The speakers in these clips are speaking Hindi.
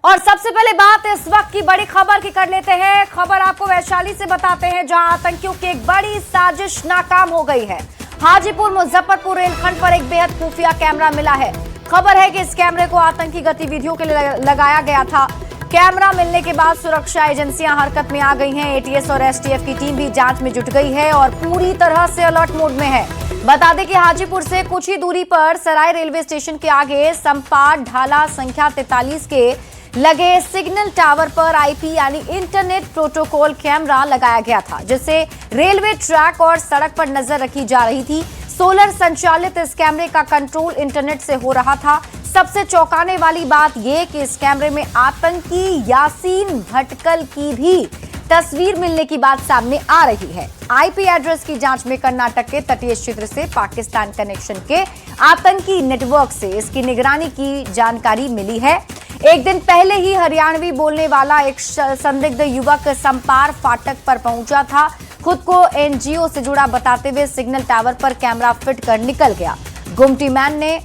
और सबसे पहले बात इस वक्त की बड़ी खबर की कर लेते हैं। खबर आपको वैशाली से बताते हैं, जहां आतंकियों की एक बड़ी साजिश नाकाम हो गई है। हाजीपुर मुजफ्फरपुर रेलखंड पर एक बेहद खुफिया कैमरा मिला है। खबर है कि इस कैमरे को आतंकी गतिविधियों के लिए लगाया गया था। कैमरा मिलने के बाद सुरक्षा एजेंसियां हरकत में आ गई हैं। एटीएस और एसटीएफ की टीम भी जांच में जुट गई है और पूरी तरह से अलर्ट मोड में है। बता दें कि हाजीपुर से कुछ ही दूरी पर सराय रेलवे स्टेशन के आगे संपाट ढाला संख्या 43 के लगे सिग्नल टावर पर आईपी यानी इंटरनेट प्रोटोकॉल कैमरा लगाया गया था, जिससे रेलवे ट्रैक और सड़क पर नजर रखी जा रही थी। सोलर संचालित इस कैमरे का कंट्रोल इंटरनेट से हो रहा था। सबसे चौंकाने वाली बात यह कि इस कैमरे में आतंकी यासीन भटकल की भी तस्वीर मिलने की बात सामने आ रही है। आईपी एड्रेस की जांच में कर्नाटक के तटीय क्षेत्र से पाकिस्तान कनेक्शन के आतंकी नेटवर्क से इसकी निगरानी की जानकारी मिली है। एक दिन पहले ही हरियाणवी बोलने वाला एक संदिग्ध युवक संपार फाटक पर पहुंचा था। खुद को एनजीओ से जुड़ा बताते हुए सिग्नल टावर पर कैमरा फिट कर निकल गया। गुमटी मैन ने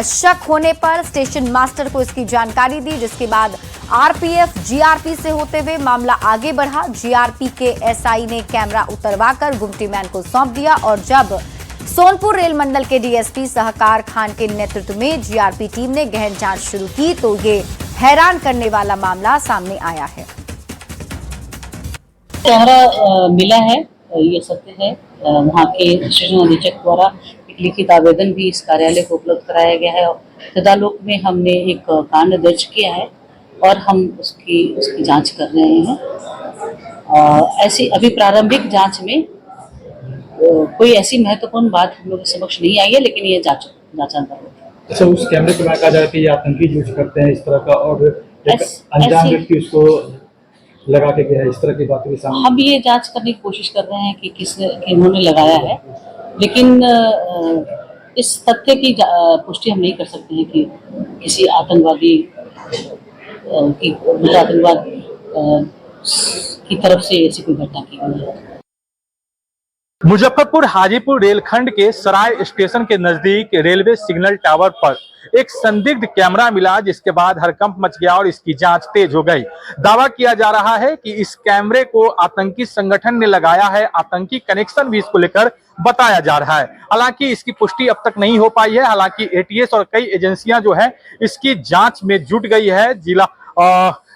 शक होने पर स्टेशन मास्टर को इसकी जानकारी दी, जिसके बाद आरपीएफ जीआरपी से होते हुए मामला आगे बढ़ा। जीआरपी के एसआई ने कैमरा उतरवाकर गुमटी मैन को सौंप दिया और जब सोनपुर रेल मंडल के डीएसपी सहकार खान के नेतृत्व में जीआरपी टीम ने गहन जांच शुरू की तो ये हैरान करने वाला मामला सामने आया है। कैमरा मिला है, ये सत्य है। वहाँ के स्टेशन अधीक्षक द्वारा एक लिखित आवेदन भी इस कार्यालय को उपलब्ध कराया गया है। तदालोक में हमने एक कांड दर्ज किया है और हम उसकी जांच कर रहे हैं। ऐसी अभी प्रारंभिक जांच में कोई ऐसी महत्वपूर्ण बात हम लोग के समक्ष नहीं आई है, लेकिन ये जांचा अच्छा, उस कैमरे के बाद कहा जाए कि ये आतंकी यूज करते हैं इस तरह का, और एक अनजान व्यक्ति उसको लगा के गया है, इस तरह की बातें भी सामने। हम ये जांच करने की कोशिश कर रहे हैं कि किन्होंने लगाया है, लेकिन इस तथ्य की पुष्टि हम नहीं कर सकते हैं कि किसी आतंकवादी आतंकवाद की तरफ से ऐसी कोई घटना की गई है। मुजफ्फरपुर हाजीपुर रेलखंड के सराय स्टेशन के नजदीक रेलवे सिग्नल टावर पर एक संदिग्ध कैमरा मिला, जिसके बाद हड़कंप मच गया और इसकी जांच तेज हो गई। दावा किया जा रहा है कि इस कैमरे को आतंकी संगठन ने लगाया है। आतंकी कनेक्शन भी इसको लेकर बताया जा रहा है। हालांकि इसकी पुष्टि अब तक नहीं हो पाई है। हालांकि एटीएस और कई एजेंसियां जो है इसकी जांच में जुट गई है। जिला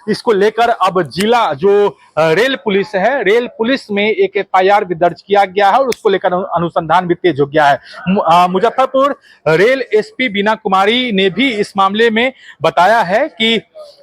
इसको लेकर अब जिला जो रेल पुलिस है, रेल पुलिस में एक एफआईआर भी दर्ज किया गया है और उसको लेकर अनुसंधान भी तेज हो गया है। मुजफ्फरपुर रेल एसपी बीना कुमारी ने भी इस मामले में बताया है कि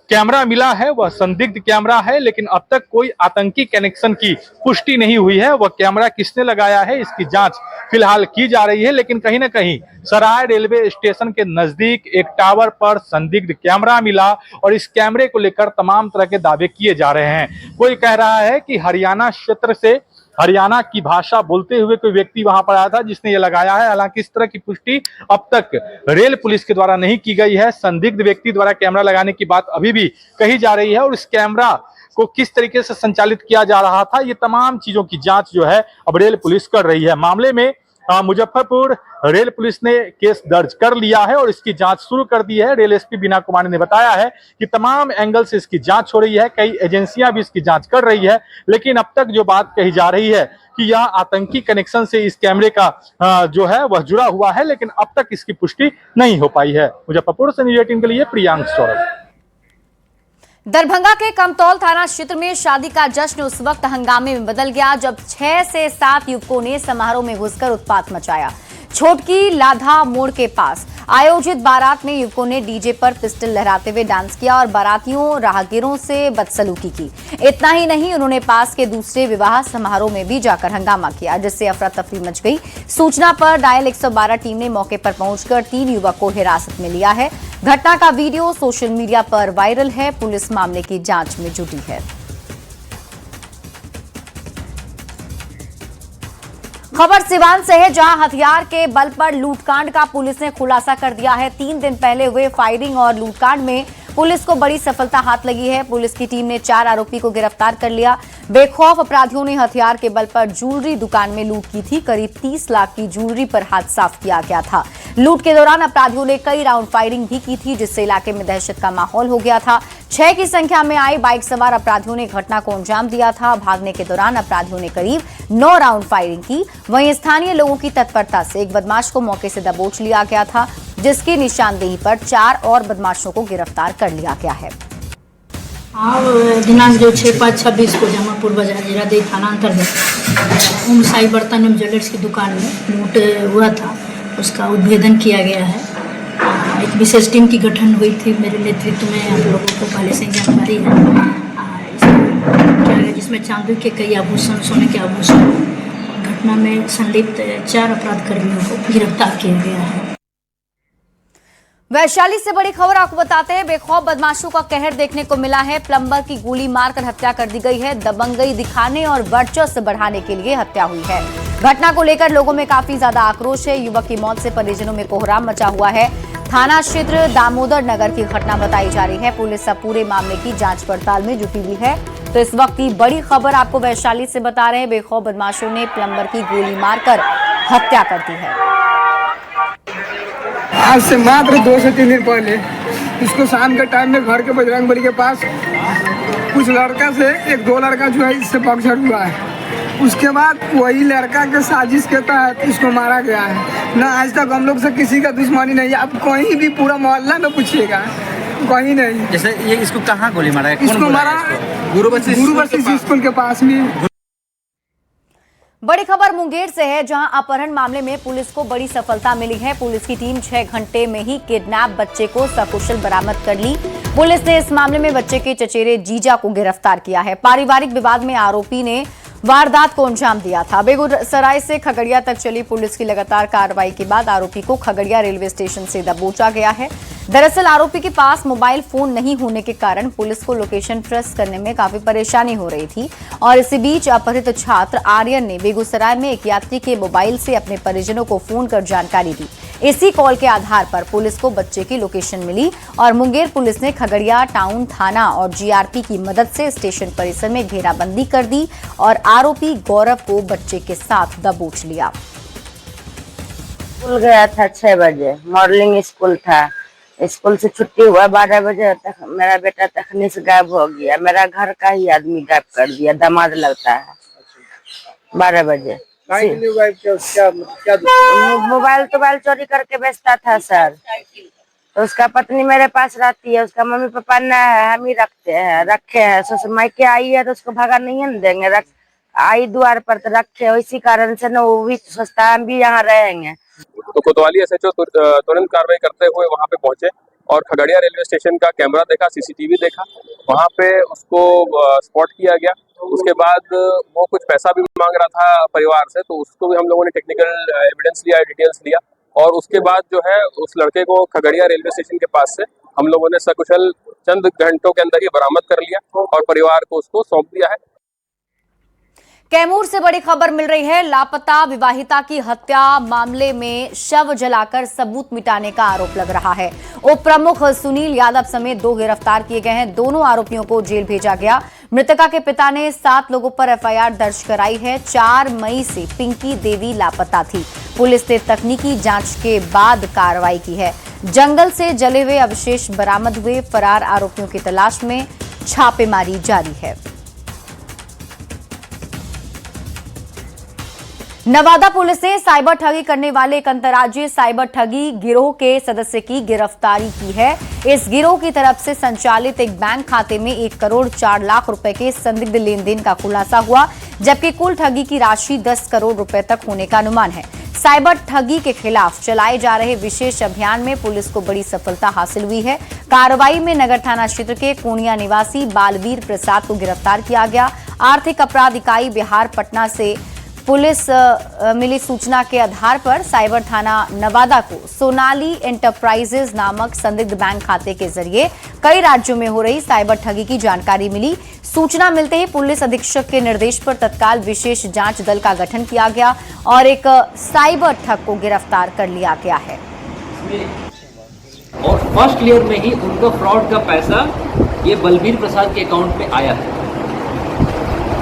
कैमरा मिला है वह संदिग्ध कैमरा है, लेकिन अब तक कोई आतंकी कनेक्शन की पुष्टि नहीं हुई है। वह कैमरा किसने लगाया है इसकी जांच फिलहाल की जा रही है। लेकिन कहीं ना कहीं सराय रेलवे स्टेशन के नजदीक एक टावर पर संदिग्ध कैमरा मिला और इस कैमरे को लेकर तमाम तरह के दावे किए जा रहे हैं। कोई कह रहा है कि हरियाणा क्षेत्र से हरियाणा की भाषा बोलते हुए कोई व्यक्ति वहां पर आया था जिसने ये लगाया है। हालांकि इस तरह की पुष्टि अब तक रेल पुलिस के द्वारा नहीं की गई है। संदिग्ध व्यक्ति द्वारा कैमरा लगाने की बात अभी भी कही जा रही है और इस कैमरा को किस तरीके से संचालित किया जा रहा था, ये तमाम चीजों की जांच जो है अब रेल पुलिस कर रही है। मामले में मुजफ्फरपुर रेल पुलिस ने केस दर्ज कर लिया है और इसकी जांच शुरू कर दी है। रेल एसपी बीना कुमारी ने बताया है कि तमाम एंगल से इसकी जांच हो रही है। कई एजेंसियां भी इसकी जांच कर रही है, लेकिन अब तक जो बात कही जा रही है कि यह आतंकी कनेक्शन से इस कैमरे का जो है वह जुड़ा हुआ है, लेकिन अब तक इसकी पुष्टि नहीं हो पाई है। मुजफ्फरपुर से न्यूज़ 18 के लिए प्रियांक सौरभ। दरभंगा के कमतौल थाना क्षेत्र में शादी का जश्न उस वक्त हंगामे में बदल गया जब 6 से 7 युवकों ने समारोह में घुसकर उत्पात मचाया। छोटकी लाधा मोड़ के पास आयोजित बारात में युवकों ने डीजे पर पिस्टल लहराते हुए डांस किया और बारातियों राहगीरों से बदसलूकी की। इतना ही नहीं, उन्होंने पास के दूसरे विवाह समारोह में भी जाकर हंगामा किया, जिससे अफरा तफरी मच गई। सूचना पर डायल 112 टीम ने मौके पर पहुंचकर 3 युवक को हिरासत में लिया है। घटना का वीडियो सोशल मीडिया पर वायरल है। पुलिस मामले की जांच में जुटी है। खबर सिवान से है, जहां हथियार के बल पर लूटकांड का पुलिस ने खुलासा कर दिया है। 3 दिन पहले हुए फायरिंग और लूटकांड में पुलिस को बड़ी सफलता हाथ लगी है। पुलिस की टीम ने 4 आरोपी को गिरफ्तार कर लिया। बेखौफ अपराधियों ने हथियार के बल पर ज्वेलरी दुकान में लूट की थी। करीब 30 लाख की ज्वेलरी पर हाथ साफ किया गया था। लूट के दौरान अपराधियों ने कई राउंड फायरिंग भी की थी, जिससे इलाके में दहशत का माहौल हो गया था। 6 की संख्या में आई बाइक सवार अपराधियों ने घटना को अंजाम दिया था। भागने के दौरान अपराधियों ने करीब 9 राउंड फायरिंग की। वहीं स्थानीय लोगों की तत्परता से एक बदमाश को मौके से दबोच लिया गया था, जिसकी निशानदेही पर 4 और बदमाशों को गिरफ्तार कर लिया गया है। दिनांक जो 6/5/26 को जमापुर बाजार जीरादेई थाना अंतर्गत ओम साई बर्तन ज्वेलर्स की दुकान में लूट हुआ था, उसका उद्भेदन किया गया है। एक विशेष टीम की गठन हुई थी मेरे नेतृत्व में, आप लोगों को पहले से जानकारी है। किया गया जिसमें चांदी के कई आभूषण, सोने के आभूषण, घटना में संलिप्त 4 अपराध कर्मियों को गिरफ्तार किया गया है। वैशाली से बड़ी खबर आपको बताते हैं। बेखौफ बदमाशों का कहर देखने को मिला है। प्लम्बर की गोली मारकर हत्या कर दी गई है। दबंगई दिखाने और वर्चस्व बढ़ाने के लिए हत्या हुई है। घटना को लेकर लोगों में काफी ज्यादा आक्रोश है। युवक की मौत से परिजनों में कोहराम मचा हुआ है। थाना क्षेत्र दामोदर नगर की घटना बताई जा रही है। पुलिस अब पूरे मामले की जांच पड़ताल में जुटी हुई है। तो इस वक्त की बड़ी खबर आपको वैशाली से बता रहे हैं। बेखौफ बदमाशों ने प्लम्बर की गोली मारकर हत्या कर दी है। आज से मात्र 2 से 3 दिन पहले इसको शाम के टाइम में घर के बजरंगबली के पास कुछ लड़का से 1-2 लड़का जो है इससे पकड़ हुआ है। उसके बाद वही लड़का के साजिश के तहत इसको मारा गया है। ना आज तक हम लोग से किसी का दुश्मनी नहीं है। आप कहीं भी पूरा मोहल्ला में पूछिएगा, कहीं नहीं। जैसे ये इसको कहाँ गोली मारा है? इसको मारा गुरु बख्शी स्कूल के पास में। बड़ी खबर मुंगेर से है, जहां अपहरण मामले में पुलिस को बड़ी सफलता मिली है। पुलिस की टीम 6 घंटे में ही किडनैप बच्चे को सकुशल बरामद कर ली। पुलिस ने इस मामले में बच्चे के चचेरे जीजा को गिरफ्तार किया है। पारिवारिक विवाद में आरोपी ने वारदात को अंजाम दिया था। बेगूसराय से खगड़िया तक चली पुलिस की लगातार कार्रवाई के बाद आरोपी को खगड़िया रेलवे स्टेशन से दबोचा गया है। दरअसल आरोपी के पास मोबाइल फोन नहीं होने के कारण पुलिस को लोकेशन ट्रेस करने में काफी परेशानी हो रही थी। और इसी बीच अपहृत छात्र आर्यन ने बेगूसराय में एक यात्री के मोबाइल से अपने परिजनों को फोन कर जानकारी दी। इसी कॉल के आधार पर पुलिस को बच्चे की लोकेशन मिली और मुंगेर पुलिस ने खगड़िया टाउन थाना और जीआरपी की मदद से स्टेशन परिसर में घेराबंदी कर दी और आरोपी गौरव को बच्चे के साथ दबोच लिया। स्कूल गया था 6 बजे, मॉर्निंग स्कूल था। स्कूल से छुट्टी हुआ 12 बजे तक मेरा बेटा तखनी से गायब हो गया। मेरा घर का ही आदमी गायब कर दिया, दामाद लगता है। 12 बजे मोबाइल चोरी करके बेचता था सर। तो उसका पत्नी मेरे पास रहती है, उसका मम्मी पापा न है, हम ही रखे हैं। ससुर मायके आई है तो उसको भगा नहीं न देंगे। आई द्वार पर तो रखे, इसी कारण से न वो भी सोचता है हम भी यहाँ रहेंगे। तो कोतवाली एसएचओ तुरंत कार्रवाई करते हुए वहां पे पहुंचे और खगड़िया रेलवे स्टेशन का कैमरा देखा, सीसीटीवी देखा, वहां पे उसको स्पॉट किया गया। उसके बाद वो कुछ पैसा भी मांग रहा था परिवार से, तो उसको भी हम लोगों ने टेक्निकल एविडेंस लिया, डिटेल्स लिया और उसके बाद जो है उस लड़के को खगड़िया रेलवे स्टेशन के पास से हम लोगों ने सकुशल चंद घंटों के अंदर ही बरामद कर लिया और परिवार को उसको सौंप दिया है। कैमूर से बड़ी खबर मिल रही है। लापता विवाहिता की हत्या मामले में शव जलाकर सबूत मिटाने का आरोप लग रहा है। उप प्रमुख सुनील यादव समेत 2 गिरफ्तार किए गए हैं। दोनों आरोपियों को जेल भेजा गया। मृतका के पिता ने 7 लोगों पर एफआईआर दर्ज कराई है। 4 मई से पिंकी देवी लापता थी। पुलिस ने तकनीकी जांच के बाद कार्रवाई की है। जंगल से जले हुए अवशेष बरामद हुए। फरार आरोपियों की तलाश में छापेमारी जारी है। नवादा पुलिस ने साइबर ठगी करने वाले एक अंतर्राज्यीय साइबर ठगी गिरोह के सदस्य की गिरफ्तारी की है। इस गिरोह की तरफ से संचालित एक बैंक खाते में 1 करोड़ 4 लाख रुपए के संदिग्ध लेन देन का खुलासा हुआ, जबकि कुल ठगी की राशि 10 करोड़ रुपए तक होने का अनुमान है। साइबर ठगी के खिलाफ चलाए जा रहे विशेष अभियान में पुलिस को बड़ी सफलता हासिल हुई है। कार्रवाई में नगर थाना क्षेत्र के कोनिया निवासी बालवीर प्रसाद को गिरफ्तार किया गया। आर्थिक अपराध इकाई बिहार पटना से पुलिस मिली सूचना के आधार पर साइबर थाना नवादा को सोनाली एंटरप्राइजेज नामक संदिग्ध बैंक खाते के जरिए कई राज्यों में हो रही साइबर ठगी की जानकारी मिली। सूचना मिलते ही पुलिस अधीक्षक के निर्देश पर तत्काल विशेष जांच दल का गठन किया गया और एक साइबर ठग को गिरफ्तार कर लिया गया है। और फर्स्ट ईयर में ही उनका फ्रॉड का पैसा ये बलबीर प्रसाद के अकाउंट में आया है।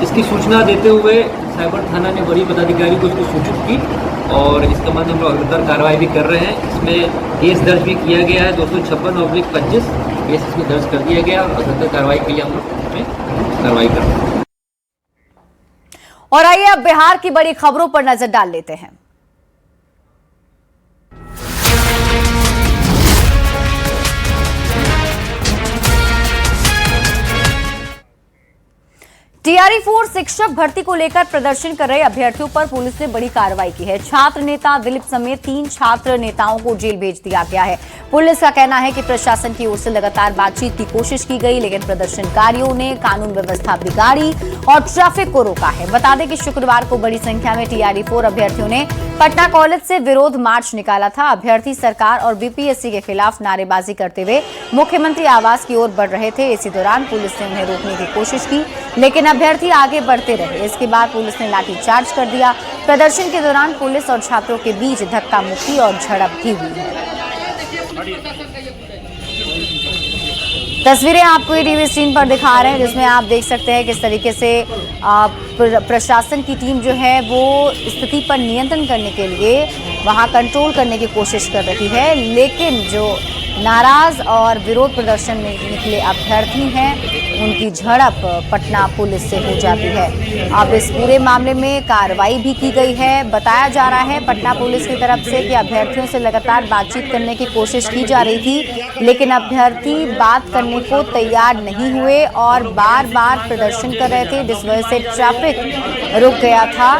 इसकी सूचना देते हुए साइबर थाना ने बड़ी पदाधिकारी को इसको सूचित की और इसके बाद हम लोग अग्रतर कार्रवाई भी कर रहे हैं। इसमें केस दर्ज भी किया गया है 256/25 केस इसमें दर्ज कर दिया गया और सदर कार्रवाई के लिए हम लोग उसमें कार्रवाई कर रहे हैं। और आइए अब बिहार की बड़ी खबरों पर नजर डाल लेते हैं। टीआरई 4 शिक्षक भर्ती को लेकर प्रदर्शन कर रहे अभ्यर्थियों पर पुलिस ने बड़ी कार्रवाई की है। छात्र नेता दिलीप समेत 3 छात्र नेताओं को जेल भेज दिया गया है। पुलिस का कहना है कि प्रशासन की ओर से लगातार बातचीत की कोशिश की गई, लेकिन प्रदर्शनकारियों ने कानून व्यवस्था बिगाड़ी और ट्रैफिक को रोका है। बता दें कि शुक्रवार को बड़ी संख्या में टीआरई 4 अभ्यर्थियों ने पटना कॉलेज से विरोध मार्च निकाला था। अभ्यर्थी सरकार और बीपीएससी के खिलाफ नारेबाजी करते हुए मुख्यमंत्री आवास की ओर बढ़ रहे थे। इसी दौरान पुलिस ने उन्हें रोकने की कोशिश की, लेकिन अभ्यर्थी आगे बढ़ते रहे। इसके बाद पुलिस ने लाठीचार्ज कर दिया। प्रदर्शन के दौरान पुलिस और छात्रों के बीच धक्का मुक्की और झड़प भी हुई है। तस्वीरें आपको ये टीवी स्क्रीन पर दिखा रहे हैं, जिसमें आप देख सकते हैं किस तरीके से प्रशासन की टीम जो है वो स्थिति पर नियंत्रण करने के लिए वहां कंट्रोल करने की कोशिश कर रही है, लेकिन जो नाराज और विरोध प्रदर्शन में निकले अभ्यर्थी हैं उनकी झड़प पटना पुलिस से हो जाती है। अब इस पूरे मामले में कार्रवाई भी की गई है। बताया जा रहा है पटना पुलिस की तरफ से कि अभ्यर्थियों से लगातार बातचीत करने की कोशिश की जा रही थी, लेकिन अभ्यर्थी बात करने को तैयार नहीं हुए और बार बार प्रदर्शन कर रहे थे, जिस वजह से ट्रैफिक रुक गया था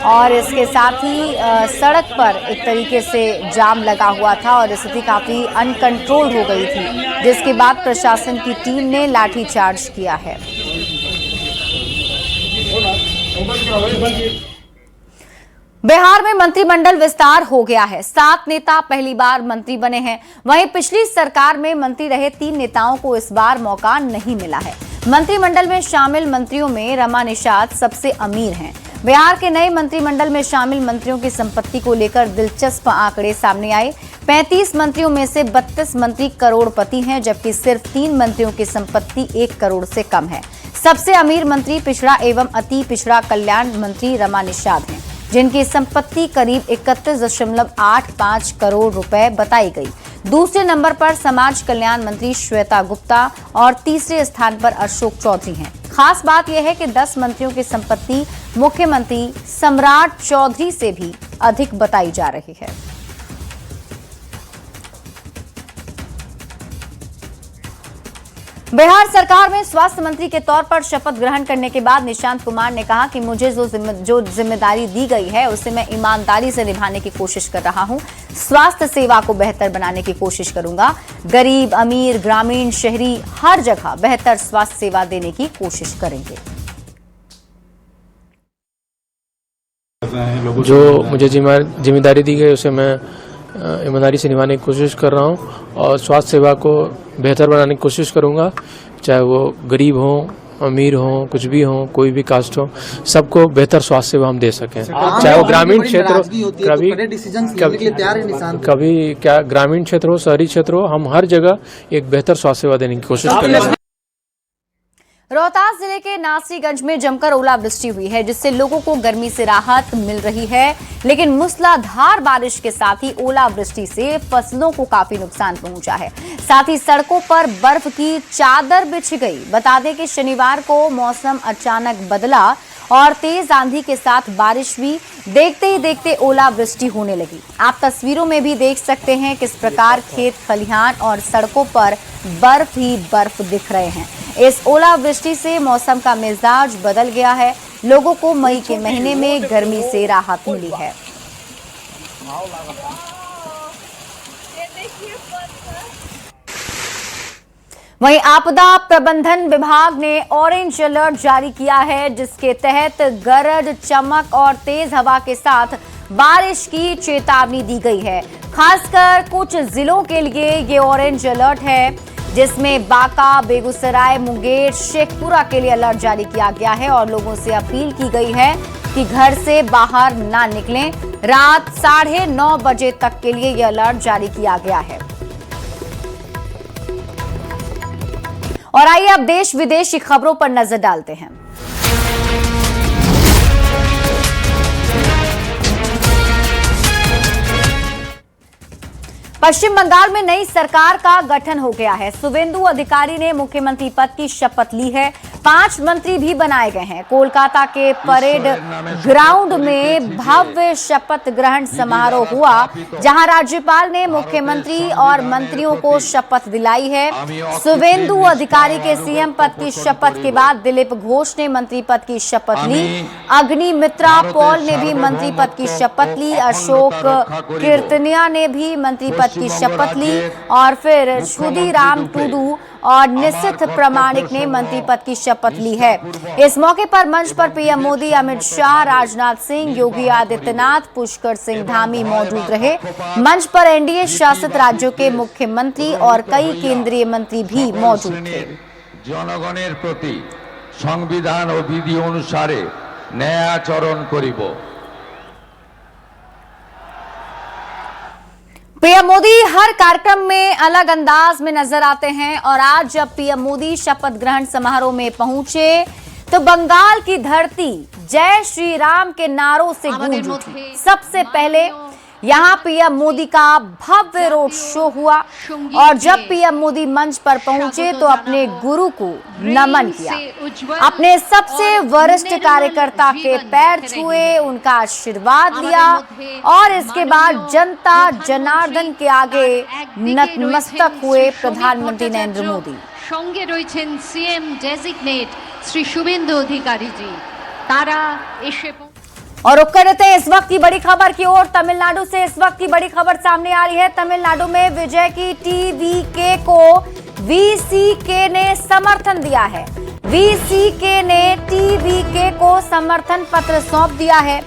और इसके साथ ही सड़क पर एक तरीके से जाम लगा हुआ था और स्थिति काफी अनकंट्रोल हो गई थी, जिसके बाद प्रशासन की टीम ने लाठीचार्ज किया है। बिहार में मंत्रिमंडल विस्तार हो गया है। 7 नेता पहली बार मंत्री बने हैं। वहीं पिछली सरकार में मंत्री रहे 3 नेताओं को इस बार मौका नहीं मिला है। मंत्रिमंडल में शामिल मंत्रियों में रमा निषाद सबसे अमीर हैं। बिहार के नए मंत्रिमंडल में शामिल मंत्रियों की संपत्ति को लेकर दिलचस्प आंकड़े सामने आए। 35 मंत्रियों में से 32 मंत्री करोड़पति हैं, जबकि सिर्फ 3 मंत्रियों की संपत्ति 1 करोड़ से कम है। सबसे अमीर मंत्री पिछड़ा एवं अति पिछड़ा कल्याण मंत्री रमा निषाद हैं, जिनकी संपत्ति करीब 31.85 करोड़ रुपए बताई गई। दूसरे नंबर पर समाज कल्याण मंत्री श्वेता गुप्ता और तीसरे स्थान पर अशोक चौधरी हैं। खास बात यह है कि 10 मंत्रियों की संपत्ति मुख्यमंत्री सम्राट चौधरी से भी अधिक बताई जा रही है। बिहार सरकार में स्वास्थ्य मंत्री के तौर पर शपथ ग्रहण करने के बाद निशांत कुमार ने कहा कि मुझे जो जिम्मेदारी दी गई है उसे मैं ईमानदारी से निभाने की कोशिश कर रहा हूं। स्वास्थ्य सेवा को बेहतर बनाने की कोशिश करूंगा। गरीब, अमीर, ग्रामीण, शहरी हर जगह बेहतर स्वास्थ्य सेवा देने की कोशिश करेंगे। जो मुझे जिम्मेदारी दी गई उसे मैं ईमानदारी से निभाने की कोशिश कर रहा हूं और स्वास्थ्य सेवा को बेहतर बनाने की कोशिश करूंगा। चाहे वो गरीब हो, अमीर हो, कुछ भी हो, कोई भी कास्ट हो, सबको बेहतर स्वास्थ्य सेवा हम दे सकें। चाहे वो ग्रामीण क्षेत्र हो, कभी क्या ग्रामीण क्षेत्र हो, शहरी क्षेत्र हो, हम हर जगह एक बेहतर स्वास्थ्य सेवा देने की कोशिश करेंगे। रोहतास जिले के नासरीगंज में जमकर ओलावृष्टि हुई है, जिससे लोगों को गर्मी से राहत मिल रही है, लेकिन मूसलाधार बारिश के साथ ही ओलावृष्टि से फसलों को काफी नुकसान पहुंचा है। साथ ही सड़कों पर बर्फ की चादर बिछ गई। बता दें कि शनिवार को मौसम अचानक बदला और तेज आंधी के साथ बारिश हुई। देखते ही देखते ओलावृष्टि होने लगी। आप तस्वीरों में भी देख सकते हैं किस प्रकार खेत खलिहान और सड़कों पर बर्फ ही बर्फ दिख रहे हैं। इस ओलावृष्टि से मौसम का मिजाज बदल गया है। लोगों को मई के महीने में गर्मी से राहत मिली है। वहीं आपदा प्रबंधन विभाग ने ऑरेंज अलर्ट जारी किया है, जिसके तहत गरज, चमक और तेज हवा के साथ बारिश की चेतावनी दी गई है। खासकर कुछ जिलों के लिए ये ऑरेंज अलर्ट है, जिसमें बांका, बेगूसराय, मुंगेर, शेखपुरा के लिए अलर्ट जारी किया गया है और लोगों से अपील की गई है कि घर से बाहर ना निकलें। रात 9:30 बजे तक के लिए यह अलर्ट जारी किया गया है। और आइए अब देश विदेश की खबरों पर नजर डालते हैं। पश्चिम बंगाल में नई सरकार का गठन हो गया है। शुभेंदु अधिकारी ने मुख्यमंत्री पद की शपथ ली है। 5 मंत्री भी बनाए गए हैं। कोलकाता के परेड ग्राउंड में भव्य शपथ ग्रहण समारोह हुआ, जहां राज्यपाल ने मुख्यमंत्री और मंत्रियों को शपथ दिलाई है। शुभेंदु अधिकारी के सीएम पद की शपथ के बाद दिलीप घोष ने मंत्री पद की शपथ ली। अग्निमित्रा पॉल ने भी मंत्री पद की शपथ ली। अशोक कीर्तनिया ने भी मंत्री पद की शपथ ली और फिर क्षुदीराम टूडू और निशिथ प्रामाणिक ने मंत्री पद की शपथ ली है। इस मौके पर मंच पर पीएम मोदी, अमित शाह, राजनाथ सिंह, योगी आदित्यनाथ, पुष्कर सिंह धामी मौजूद रहे। मंच पर एनडीए शासित राज्यों के मुख्यमंत्री और कई केंद्रीय मंत्री भी मौजूद थे। जनगणेर प्रति संविधान और विधि अनुसारे न्याय आचरण करिब। पीएम मोदी हर कार्यक्रम में अलग अंदाज में नजर आते हैं और आज जब पीएम मोदी शपथ ग्रहण समारोह में पहुंचे तो बंगाल की धरती जय श्री राम के नारों से गूंज उठी। सबसे पहले यहां पीएम मोदी का भव्य रोड शो हुआ और जब पीएम मोदी मंच पर पहुंचे तो अपने गुरु को नमन किया। अपने सबसे वरिष्ठ कार्यकर्ता के पैर छुए, उनका आशीर्वाद लिया और इसके बाद जनता जनार्दन के आगे नतमस्तक हुए प्रधानमंत्री नरेंद्र मोदी। संगे रয়েছেন सीएम डेजिग्नेट श्री शुभेंदु अधिकारी जी। तारा एशे और रुक करते हैं इस वक्त की बड़ी खबर की ओर। तमिलनाडु से इस वक्त की बड़ी खबर सामने आ रही है। तमिलनाडु में विजय की टीवीके को वीसीके ने समर्थन दिया है। वीसीके ने टीवीके को समर्थन पत्र सौंप दिया है।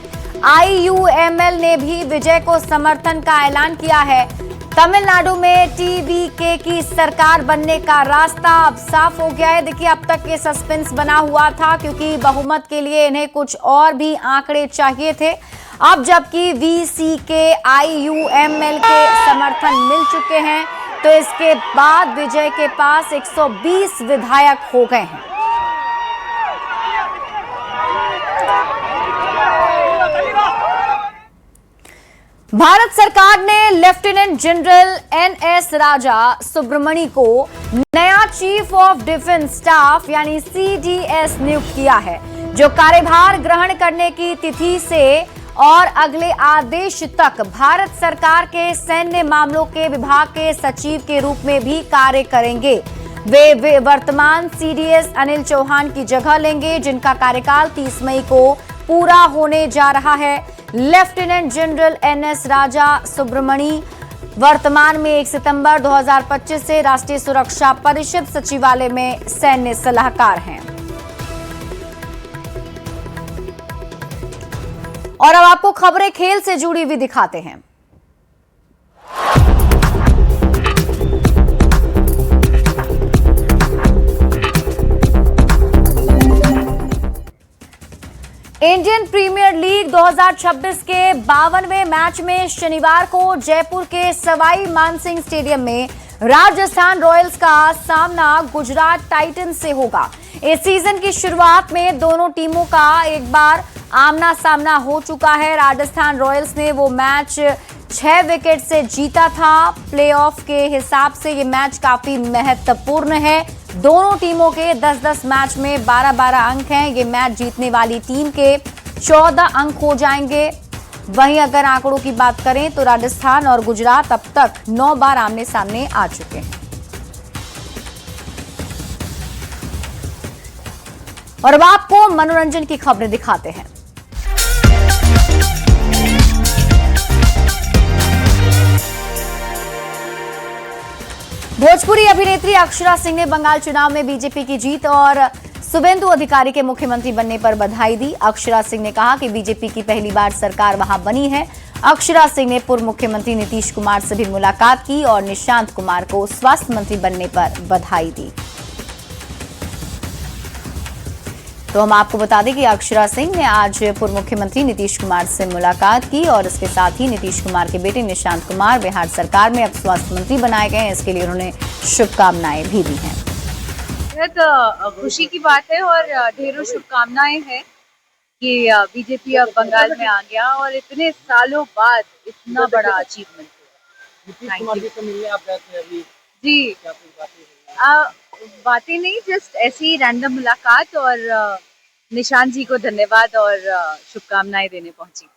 आईयूएमएल ने भी विजय को समर्थन का ऐलान किया है। तमिलनाडु में टीवीके की सरकार बनने का रास्ता अब साफ हो गया है। देखिए, अब तक ये सस्पेंस बना हुआ था क्योंकि बहुमत के लिए इन्हें कुछ और भी आंकड़े चाहिए थे। अब जबकि वीसीके आईयूएमएल के समर्थन मिल चुके हैं तो इसके बाद विजय के पास 120 विधायक हो गए हैं। भारत सरकार ने लेफ्टिनेंट जनरल एनएस राजा सुब्रमणी को नया चीफ ऑफ डिफेंस स्टाफ यानी सीडीएस नियुक्त किया है, जो कार्यभार ग्रहण करने की तिथि से और अगले आदेश तक भारत सरकार के सैन्य मामलों के विभाग के सचिव के रूप में भी कार्य करेंगे। वे वर्तमान सीडीएस अनिल चौहान की जगह लेंगे, जिनका कार्यकाल 30 मई को पूरा होने जा रहा है। लेफ्टिनेंट जनरल एनएस राजा सुब्रमणी वर्तमान में 1 सितंबर 2025 से राष्ट्रीय सुरक्षा परिषद सचिवालय में सैन्य सलाहकार हैं। और अब आपको खबरें खेल से जुड़ी हुई दिखाते हैं। इंडियन प्रीमियर लीग 2026 के 52वें मैच में शनिवार को जयपुर के सवाई मानसिंह स्टेडियम में राजस्थान रॉयल्स का सामना गुजरात टाइटंस से होगा। इस सीजन की शुरुआत में दोनों टीमों का एक बार आमना सामना हो चुका है। राजस्थान रॉयल्स ने वो मैच 6 विकेट से जीता था। प्लेऑफ के हिसाब से ये मैच काफी महत्वपूर्ण है। दोनों टीमों के 10-10 मैच में 12-12 अंक हैं। ये मैच जीतने वाली टीम के 14 अंक हो जाएंगे। वहीं अगर आंकड़ों की बात करें तो राजस्थान और गुजरात अब तक 9 बार आमने सामने आ चुके हैं। और अब आपको मनोरंजन की खबरें दिखाते हैं। भोजपुरी अभिनेत्री अक्षरा सिंह ने बंगाल चुनाव में बीजेपी की जीत और शुभेंदु अधिकारी के मुख्यमंत्री बनने पर बधाई दी। अक्षरा सिंह ने कहा कि बीजेपी की पहली बार सरकार वहां बनी है। अक्षरा सिंह ने पूर्व मुख्यमंत्री नीतीश कुमार से भी मुलाकात की और निशांत कुमार को स्वास्थ्य मंत्री बनने पर बधाई दी। तो हम आपको बता दें कि अक्षरा सिंह ने आज पूर्व मुख्यमंत्री नीतीश कुमार से मुलाकात की और इसके साथ ही नीतीश कुमार के बेटे निशांत कुमार बिहार सरकार में अब स्वास्थ्य मंत्री बनाए गए हैं। इसके लिए उन्होंने शुभकामनाएं भी दी हैं। बहुत खुशी की बात है और ढेरों शुभकामनाएं हैं कि बीजेपी अब बंगाल में आ गया और इतने सालों बाद इतना बड़ा अचीवमेंट। नीतीश कुमार जी से मिलने आप गए थे अभी जी, क्या कुछ बातें बातें नहीं, जस्ट ऐसी रैंडम मुलाकात और निशांत जी को धन्यवाद और शुभकामनाएं देने पहुंची।